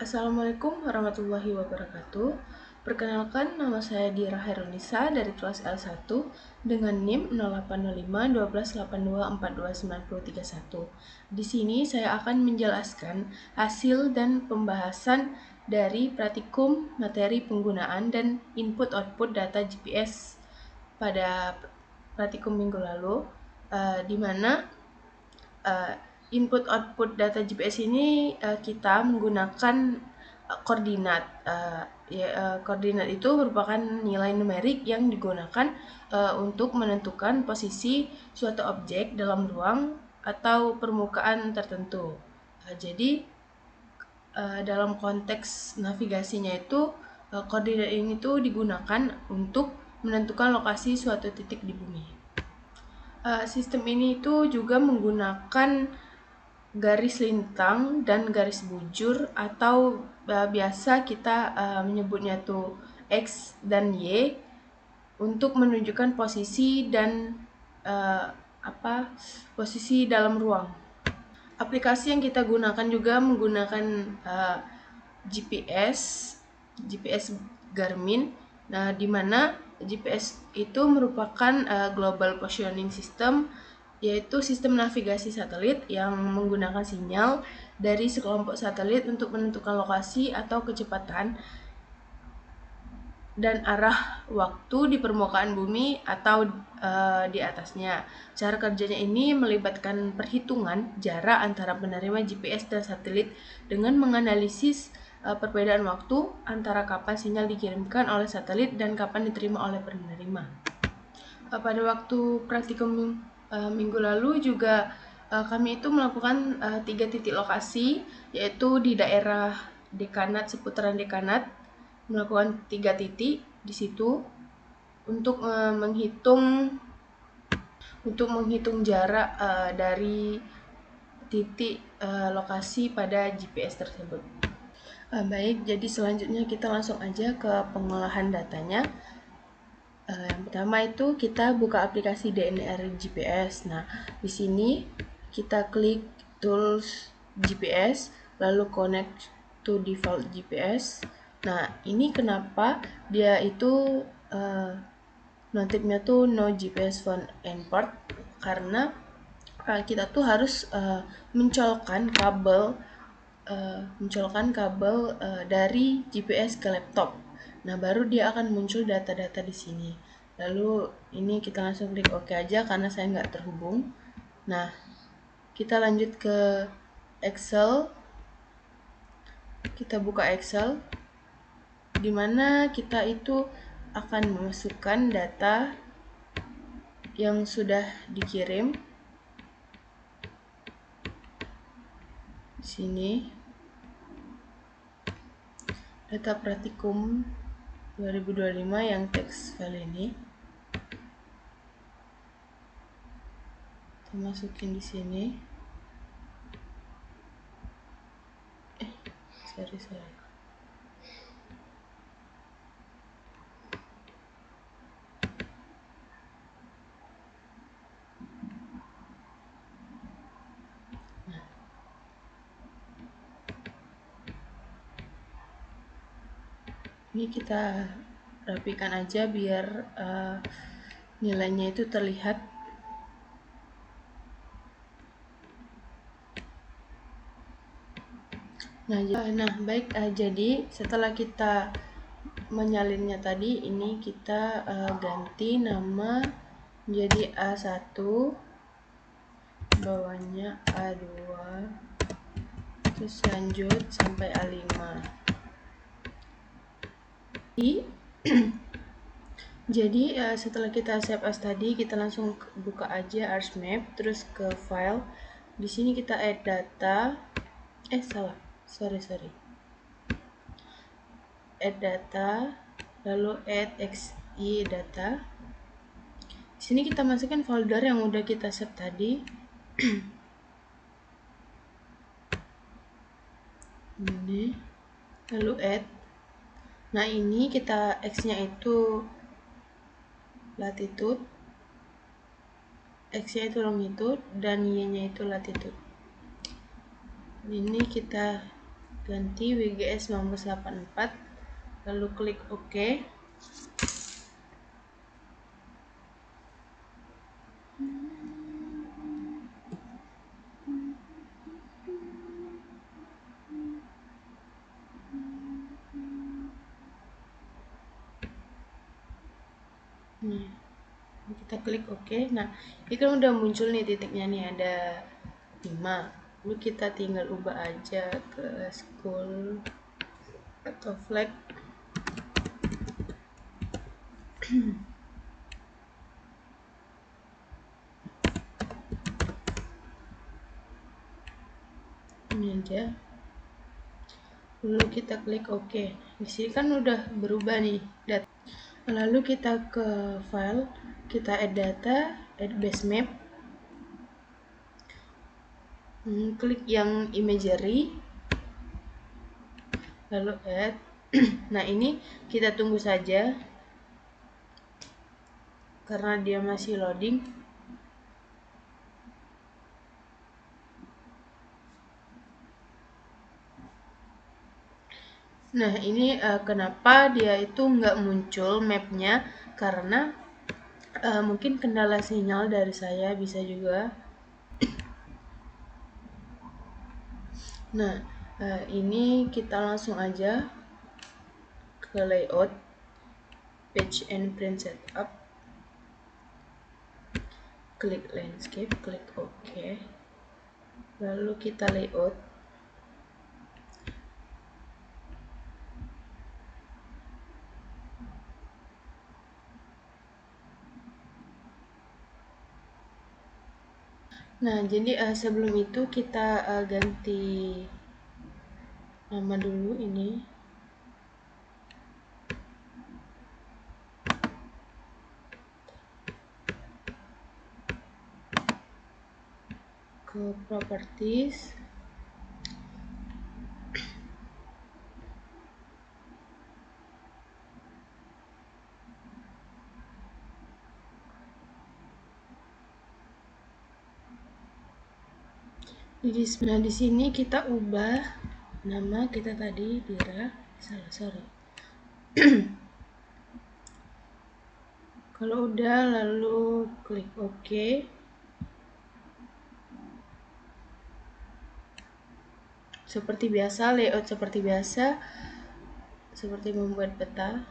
Assalamualaikum warahmatullahi wabarakatuh. Perkenalkan, nama saya Dira Herunisa dari kelas L1 dengan NIM 0805 1282429031. Di sini saya akan menjelaskan hasil dan pembahasan dari praktikum materi penggunaan dan input-output data GPS pada praktikum minggu lalu, di mana input output data GPS ini kita menggunakan koordinat. Koordinat itu merupakan nilai numerik yang digunakan untuk menentukan posisi suatu objek dalam ruang atau permukaan tertentu. Jadi dalam konteks navigasinya itu koordinat ini tuh digunakan untuk menentukan lokasi suatu titik di bumi. Sistem ini itu juga menggunakan garis lintang dan garis bujur atau biasa kita menyebutnya tuh X dan Y untuk menunjukkan posisi dan posisi dalam ruang. Aplikasi yang kita gunakan juga menggunakan GPS Garmin. Nah, di mana GPS itu merupakan Global Positioning System, yaitu sistem navigasi satelit yang menggunakan sinyal dari sekelompok satelit untuk menentukan lokasi atau kecepatan dan arah waktu di permukaan bumi atau di atasnya. Cara kerjanya ini melibatkan perhitungan jarak antara penerima GPS dan satelit dengan menganalisis perbedaan waktu antara kapan sinyal dikirimkan oleh satelit dan kapan diterima oleh penerima. Pada waktu praktikum minggu lalu juga kami itu melakukan 3 titik lokasi, yaitu di daerah dekanat, seputaran dekanat, melakukan 3 titik di situ untuk menghitung jarak dari titik lokasi pada GPS tersebut. Baik, jadi selanjutnya kita langsung aja ke pengolahan datanya. Yang pertama itu kita buka aplikasi DNR GPS. Nah, di sini kita klik Tools GPS, lalu Connect to Default GPS. Nah, ini kenapa dia itu notifnya tuh No GPS Found Import, karena kita tuh harus mencolokkan kabel dari GPS ke laptop. Nah, baru dia akan muncul data-data di sini. Lalu ini kita langsung klik OK aja karena saya nggak terhubung. Nah, kita lanjut ke Excel. Kita buka Excel, di mana kita itu akan memasukkan data yang sudah dikirim. Di sini data praktikum 2025 yang teks file ini. Kita masukin di sini. Sorry. Ini kita rapikan aja biar nilainya itu terlihat. Nah, baik. Jadi setelah kita menyalinnya tadi, ini kita ganti nama menjadi A1, bawahnya A2, terus lanjut sampai A5. Jadi setelah kita save as tadi, kita langsung buka aja ArcMap, terus ke file. Di sini kita add data. Sorry. Add data, lalu add XI data. Di sini kita masukkan folder yang udah kita save tadi. Ini, lalu add. Nah, ini kita X-nya itu latitude, X-nya itu longitude, dan Y-nya itu latitude. Ini kita ganti WGS 1984, lalu klik OK. Nah, kita klik OK. Nah, ini kan udah muncul nih titiknya nih, ada 5. Lalu kita tinggal ubah aja ke school atau flag. Ini aja. Lalu kita klik OK. Di sini kan udah berubah nih data. Lalu kita ke file, kita add data, add base map. Klik yang imagery, lalu add. Nah, ini kita tunggu saja karena dia masih loading. Nah, ini kenapa dia itu nggak muncul mapnya, karena mungkin kendala sinyal dari saya, bisa juga. Nah, ini kita langsung aja ke layout, page and print setup, klik landscape, klik OK, lalu kita layout. Nah, jadi sebelum itu kita ganti nama dulu ini. Ke properties. Nah, di sini kita ubah nama kita tadi, Dira. Sorry. Kalau udah, lalu klik OK. Seperti biasa, layout seperti biasa, seperti membuat peta.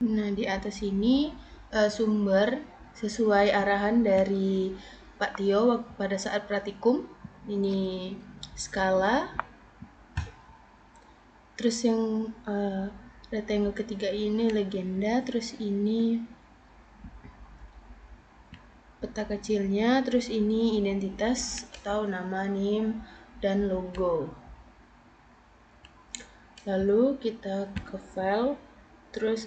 Nah, di atas ini sumber sesuai arahan dari Pak Tio pada saat praktikum. Ini skala. Terus yang rectangle ketiga ini legenda. Terus ini peta kecilnya. Terus ini identitas atau nama, name, dan logo. Lalu kita ke file, terus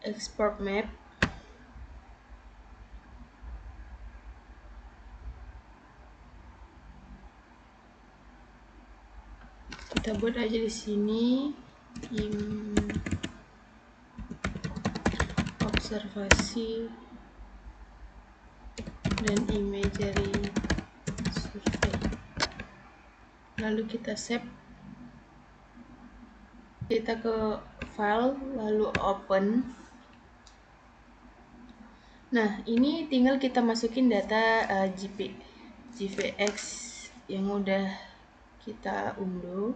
export map. Kita buat aja di sini observasi dan imagery survey. Lalu kita save. Kita ke file, lalu open. Nah, ini tinggal kita masukin data GPX yang udah kita unduh.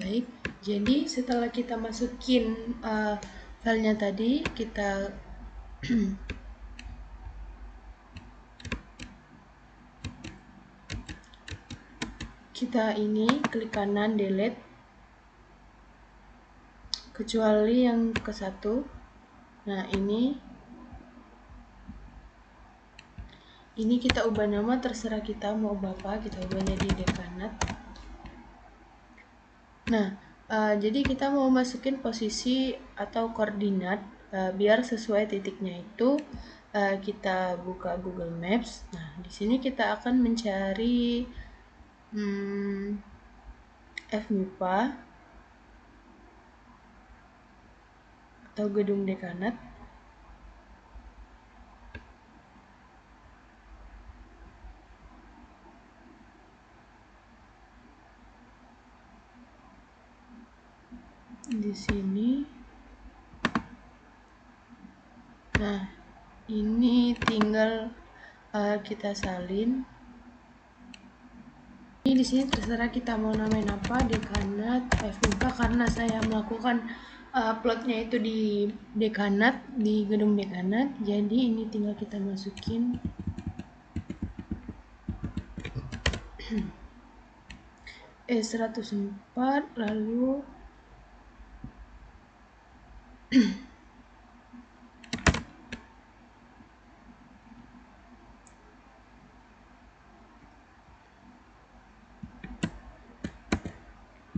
Baik, jadi setelah kita masukin filenya tadi, kita ini klik kanan delete, kecuali yang ke 1. Nah, ini kita ubah nama, terserah kita mau ubah apa, kita ubah jadi dekanat. Nah, jadi kita mau masukin posisi atau koordinat biar sesuai titiknya itu kita buka Google Maps. Nah, di sini kita akan mencari FMIPA atau gedung dekanat. Di sini. Nah, ini tinggal kita salin. Ini di sini terserah kita mau namain apa, dekanat, FMIPA, karena saya melakukan plotnya itu di dekanat, di gedung dekanat. Jadi ini tinggal kita masukin E104, lalu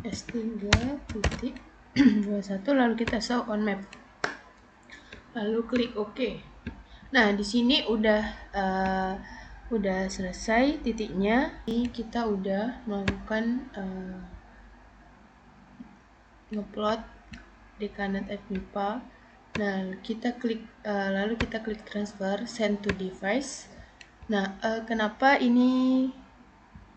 S3.21, lalu kita show on map, lalu klik OK. Nah, di sini udah selesai titiknya. Ini kita udah melakukan ngeplot dekanat FMIPA. Nah, lalu kita klik transfer, send to device. Nah, kenapa ini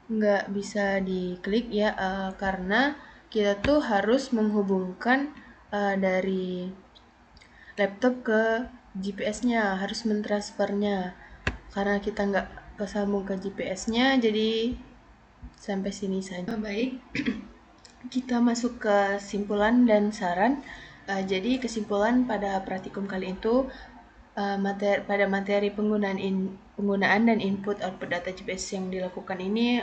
nggak bisa diklik ya? Karena kita tuh harus menghubungkan dari laptop ke GPS-nya, harus mentransfernya. Karena kita nggak kesambung ke GPS-nya, jadi sampai sini saja. Baik, kita masuk ke kesimpulan dan saran. Jadi kesimpulan pada praktikum kali itu, pada materi penggunaan dan input output data GPS yang dilakukan ini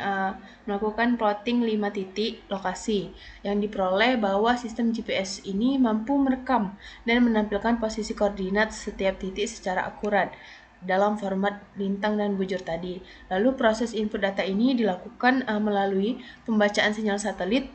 melakukan plotting 5 titik lokasi yang diperoleh bahwa sistem GPS ini mampu merekam dan menampilkan posisi koordinat setiap titik secara akurat dalam format bintang dan bujur tadi. Lalu proses input data ini dilakukan melalui pembacaan sinyal satelit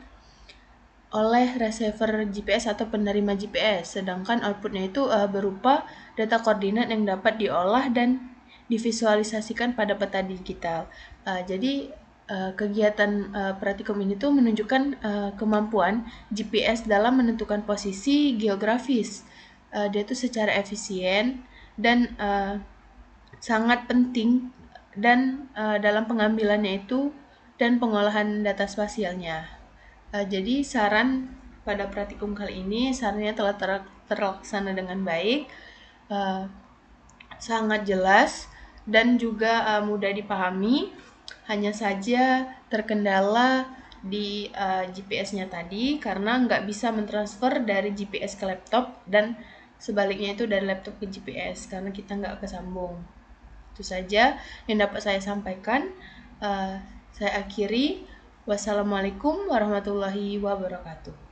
oleh receiver GPS atau penerima GPS, sedangkan outputnya itu berupa data koordinat yang dapat diolah dan divisualisasikan pada peta digital. Jadi kegiatan praktikum ini tuh menunjukkan kemampuan GPS dalam menentukan posisi geografis. Dia tuh secara efisien dan sangat penting dan dalam pengambilannya itu dan pengolahan data spasialnya. Jadi saran pada praktikum kali ini, sarannya telah terlaksana dengan baik, sangat jelas dan juga mudah dipahami. Hanya saja terkendala di GPS-nya tadi karena nggak bisa mentransfer dari GPS ke laptop dan sebaliknya itu dari laptop ke GPS karena kita nggak kesambung. Itu saja yang dapat saya sampaikan. Saya akhiri. Wassalamualaikum warahmatullahi wabarakatuh.